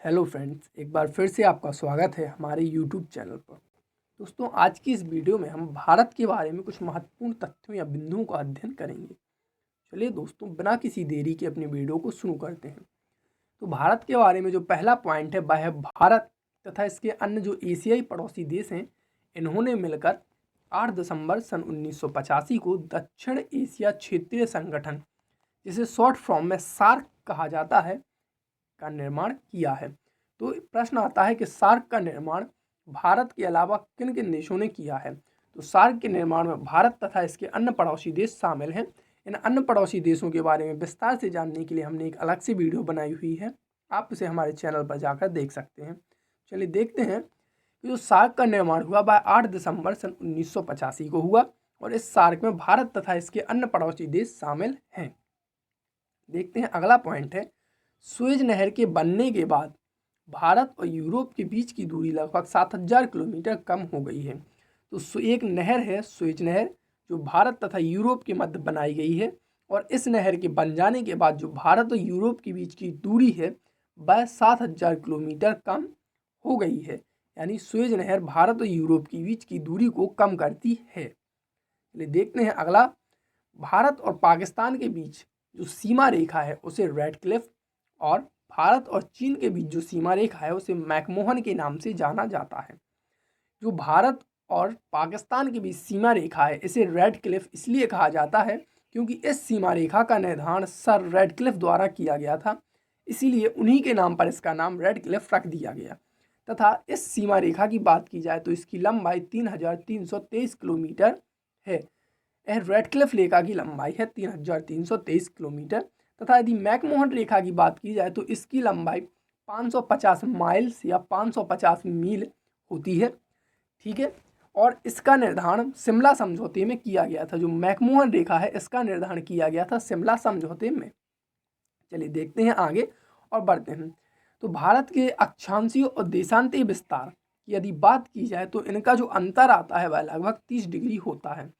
Hello friends, एक बार फिर से आपका स्वागत है हमारे यूट्यूब चैनल पर। दोस्तों, आज की इस वीडियो में हम भारत के बारे में कुछ महत्वपूर्ण तथ्यों या बिंदुओं का अध्ययन करेंगे। चलिए दोस्तों, बिना किसी देरी के अपनी वीडियो को शुरू करते हैं। तो भारत के बारे में जो पहला पॉइंट है वह है भारत तथा इसके अन्य जो एशियाई पड़ोसी देश हैं, इन्होंने मिलकर 8 दिसंबर सन 1985 को दक्षिण एशिया क्षेत्रीय संगठन, जिसे शॉर्ट फॉर्म में सार्क कहा जाता है, का निर्माण किया है। तो प्रश्न आता है कि सार्क का निर्माण भारत के अलावा किन किन देशों ने किया है। तो सार्क के निर्माण में भारत तथा इसके अन्य पड़ोसी देश शामिल हैं। इन अन्य पड़ोसी देशों के बारे में विस्तार से जानने के लिए हमने एक अलग से वीडियो बनाई हुई है, आप उसे हमारे चैनल पर जाकर देख सकते हैं। चलिए देखते हैं कि जो सार्क का निर्माण हुआ वह 8 दिसंबर सन 1985 को हुआ और इस सार्क में भारत तथा इसके अन्य पड़ोसी देश शामिल हैं। देखते हैं अगला पॉइंट है, सुएज नहर के बनने के बाद भारत और यूरोप के बीच की दूरी लगभग 7000 किलोमीटर कम हो गई है। तो एक नहर है सुएज नहर, जो भारत तथा यूरोप के मध्य बनाई गई है, और इस नहर के बन जाने के बाद जो भारत और यूरोप के बीच की दूरी है वह 7000 किलोमीटर कम हो गई है। यानी सुएज नहर भारत और यूरोप के बीच की दूरी को कम करती है। चलिए देखते हैं अगला, भारत और पाकिस्तान के बीच जो सीमा रेखा है उसे रेड क्लिफ और भारत और चीन के बीच जो सीमा रेखा है उसे मैकमोहन के नाम से जाना जाता है। जो भारत और पाकिस्तान के बीच सीमा रेखा है इसे रेड क्लिफ इसलिए कहा जाता है क्योंकि इस सीमा रेखा का निर्धारण सर रेड क्लिफ द्वारा किया गया था, इसीलिए उन्हीं के नाम पर इसका नाम रेड क्लिफ रख दिया गया। तथा इस सीमा रेखा की बात की जाए तो इसकी लंबाई 3323 किलोमीटर है। यह रेड क्लिफ रेखा की लंबाई है 3323 किलोमीटर। तथा यदि मैकमोहन रेखा की बात की जाए तो इसकी लंबाई 550 माइल्स या 550 मील होती है। ठीक है, और इसका निर्धारण शिमला समझौते में किया गया था। जो मैकमोहन रेखा है इसका निर्धारण किया गया था शिमला समझौते में। चलिए देखते हैं आगे और बढ़ते हैं। तो भारत के अक्षांशीय और देशांतीय विस्तार की यदि बात की जाए तो इनका जो अंतर आता है वह लगभग 30 डिग्री होता है।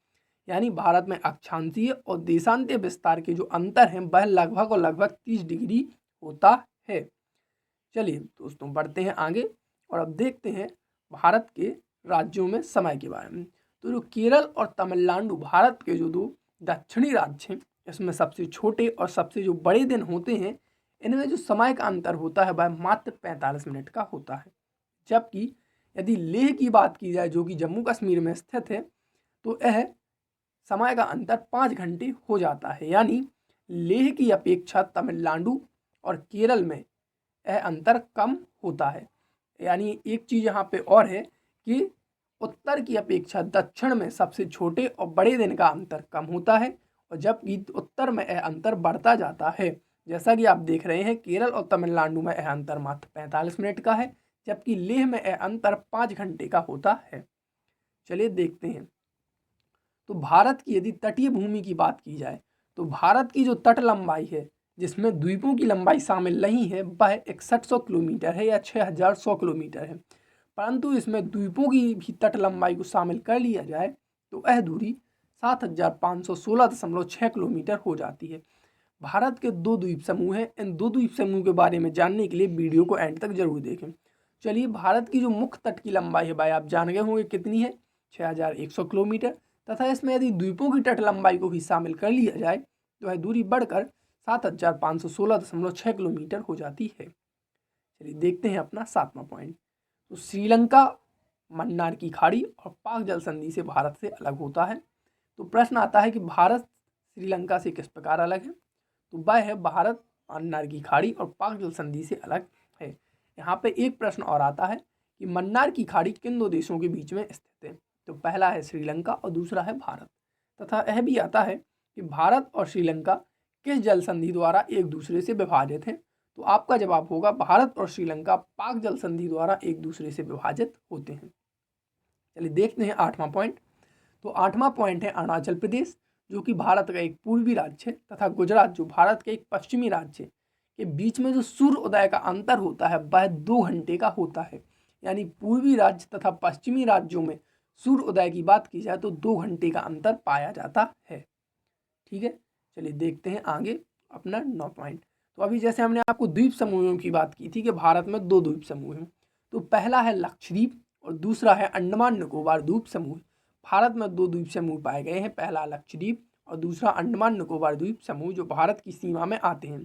यानी भारत में अक्षांशीय और देशांतीय विस्तार के जो अंतर हैं वह लगभग 30 डिग्री होता है। चलिए दोस्तों बढ़ते हैं आगे और अब देखते हैं भारत के राज्यों में समय के बारे में। तो जो केरल और तमिलनाडु भारत के जो दो दक्षिणी राज्य हैं, इसमें सबसे छोटे और सबसे जो बड़े दिन होते हैं, इनमें जो समय का अंतर होता है वह मात्र 45 मिनट का होता है। जबकि यदि लेह की बात की जाए जो कि जम्मू कश्मीर में स्थित है, तो यह समय का अंतर 5 घंटे हो जाता है। यानी लेह की अपेक्षा तमिलनाडु और केरल में यह अंतर कम होता है। यानी एक चीज़ यहाँ पे और है कि उत्तर की अपेक्षा दक्षिण में सबसे छोटे और बड़े दिन का अंतर कम होता है, और जबकि उत्तर में यह अंतर बढ़ता जाता है। जैसा कि आप देख रहे हैं, केरल और तमिलनाडु में यह अंतर मात्र 45 मिनट का है, जबकि लेह में यह अंतर 5 घंटे का होता है। चलिए देखते हैं। तो भारत की यदि तटीय भूमि की बात की जाए तो भारत की जो तट लंबाई है, जिसमें द्वीपों की लंबाई शामिल नहीं है, वह 6100 किलोमीटर है या 6100 किलोमीटर है। परंतु इसमें द्वीपों की भी तट लंबाई को शामिल कर लिया जाए तो वह दूरी 7516.6 किलोमीटर हो जाती है। भारत के दो द्वीप समूह हैं, इन दो द्वीप समूह के बारे में जानने के लिए वीडियो को एंड तक जरूर देखें। चलिए, भारत की जो मुख्य तट की लंबाई है भाई आप जान गए होंगे कितनी है, 6100 किलोमीटर। तथा इसमें यदि द्वीपों की तट लंबाई को भी शामिल कर लिया जाए तो वह दूरी बढ़कर 7516.6 किलोमीटर हो जाती है। चलिए देखते हैं अपना 7वां पॉइंट। तो श्रीलंका मन्नार की खाड़ी और पाक जल संधि से भारत से अलग होता है। तो प्रश्न आता है कि भारत श्रीलंका से किस प्रकार अलग है। तो वह है भारत मन्नार की खाड़ी और पाक जल संधि से अलग है। यहाँ पे एक प्रश्न और आता है कि मन्नार की खाड़ी किन दो देशों के बीच में स्थित है। तो पहला है श्रीलंका और दूसरा है भारत। तथा यह भी आता है कि भारत और श्रीलंका किस जल संधि द्वारा एक दूसरे से विभाजित हैं। तो आपका जवाब होगा भारत और श्रीलंका पाक जल संधि द्वारा एक दूसरे से विभाजित होते हैं। चलिए देखते हैं 8वां पॉइंट। तो 8वां पॉइंट है अरुणाचल प्रदेश, जो कि भारत का एक पूर्वी राज्य है, तथा गुजरात जो भारत का एक पश्चिमी राज्य है, के बीच में जो सूर्य उदय का अंतर होता है वह 2 घंटे का होता है। यानी पूर्वी राज्य तथा पश्चिमी राज्यों में सूर्य उदय की बात की जाए तो 2 घंटे का अंतर पाया जाता है। ठीक है, चलिए देखते हैं आगे अपना 9 पॉइंट। तो अभी जैसे हमने आपको द्वीप समूहों की बात की थी कि भारत में 2 द्वीप समूह हैं। तो पहला है लक्षद्वीप और दूसरा है अंडमान निकोबार द्वीप समूह। भारत में 2 द्वीप समूह पाए गए हैं, पहला लक्षद्वीप और दूसरा अंडमान निकोबार द्वीप समूह, जो भारत की सीमा में आते हैं।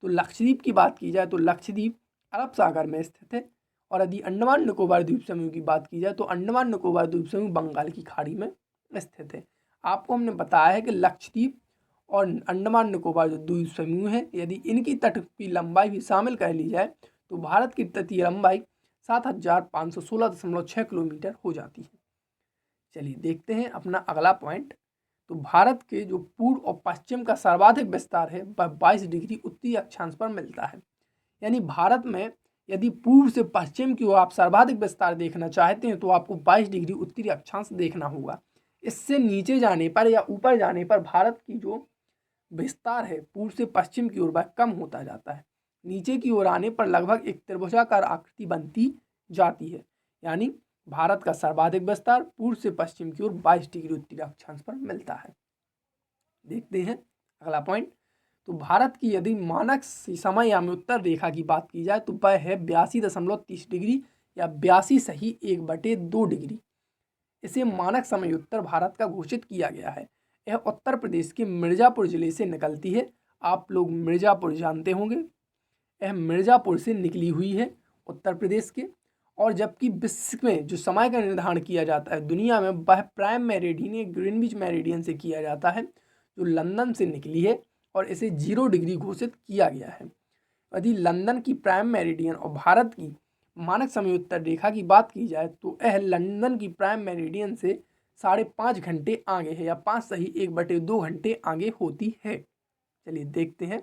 तो लक्षद्वीप की बात की जाए तो लक्षद्वीप अरब सागर में स्थित है, और यदि अंडमान निकोबार द्वीप समूह की बात की जाए तो अंडमान निकोबार द्वीप समूह बंगाल की खाड़ी में स्थित है। आपको हमने बताया है कि लक्षद्वीप और अंडमान निकोबार जो द्वीप समूह है, यदि इनकी तट की लंबाई भी शामिल कर ली जाए तो भारत की तटीय लंबाई 7516.6 किलोमीटर हो जाती है। चलिए देखते हैं अपना अगला पॉइंट। तो भारत के जो पूर्व और पश्चिम का सर्वाधिक विस्तार है वह 22 डिग्री उत्तरी अक्षांश पर मिलता है। यानी भारत में यदि पूर्व से पश्चिम की ओर आप सर्वाधिक विस्तार देखना चाहते हैं तो आपको 22 डिग्री उत्तरी अक्षांश देखना होगा। इससे नीचे जाने पर या ऊपर जाने पर भारत की जो विस्तार है पूर्व से पश्चिम की ओर वह कम होता जाता है। नीचे की ओर आने पर लगभग एक त्रिभुजाकार आकृति बनती जाती है। यानी भारत का सर्वाधिक विस्तार पूर्व से पश्चिम की ओर 22 डिग्री उत्तरी अक्षांश पर मिलता है। देखते हैं अगला पॉइंट। तो भारत की यदि मानक समयामी उत्तर रेखा की बात की जाए तो वह है 82.30 डिग्री या 82 सही 1/2 डिग्री। इसे मानक समय उत्तर भारत का घोषित किया गया है। यह उत्तर प्रदेश के मिर्जापुर जिले से निकलती है। आप लोग मिर्जापुर जानते होंगे, यह मिर्जापुर से निकली हुई है उत्तर प्रदेश के। और जबकि विश्व में जो समय का निर्धारण किया जाता है दुनिया में, वह प्राइम मेरिडियन ग्रीनविच मेरिडियन से किया जाता है, जो लंदन से निकली है और इसे 0 डिग्री घोषित किया गया है। यदि लंदन की प्राइम मेरिडियन और भारत की मानक समय उत्तर रेखा की बात की जाए तो यह लंदन की प्राइम मेरिडियन से 5.5 घंटे आगे है या 5 सही 1/2 घंटे आगे होती है। चलिए देखते हैं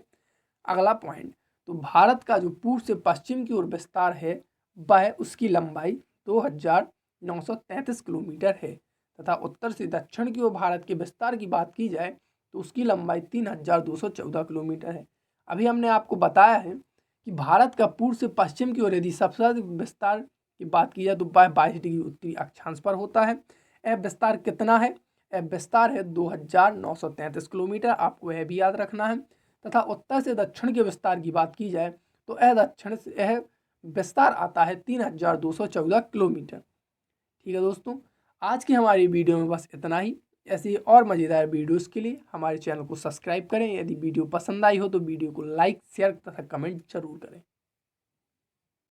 अगला पॉइंट। तो भारत का जो पूर्व से पश्चिम की ओर विस्तार है वह उसकी लंबाई 2933 किलोमीटर है, तथा उत्तर से दक्षिण की ओर भारत के विस्तार की बात की जाए तो उसकी लंबाई 3214 किलोमीटर है। अभी हमने आपको बताया है कि भारत का पूर्व से पश्चिम की ओर यदि सबसे अधिक विस्तार की बात की जाए तो वह 22 डिग्री उत्तरी अक्षांश पर होता है। यह विस्तार कितना है? यह विस्तार है 2933 किलोमीटर, आपको यह भी याद रखना है। तथा उत्तर से दक्षिण के विस्तार की बात की जाए तो यह विस्तार आता है 3214 किलोमीटर। ठीक है दोस्तों, आज की हमारी वीडियो में बस इतना ही। ऐसी और मज़ेदार वीडियोस के लिए हमारे चैनल को सब्सक्राइब करें। यदि वीडियो पसंद आई हो तो वीडियो को लाइक, शेयर तथा कमेंट जरूर करें।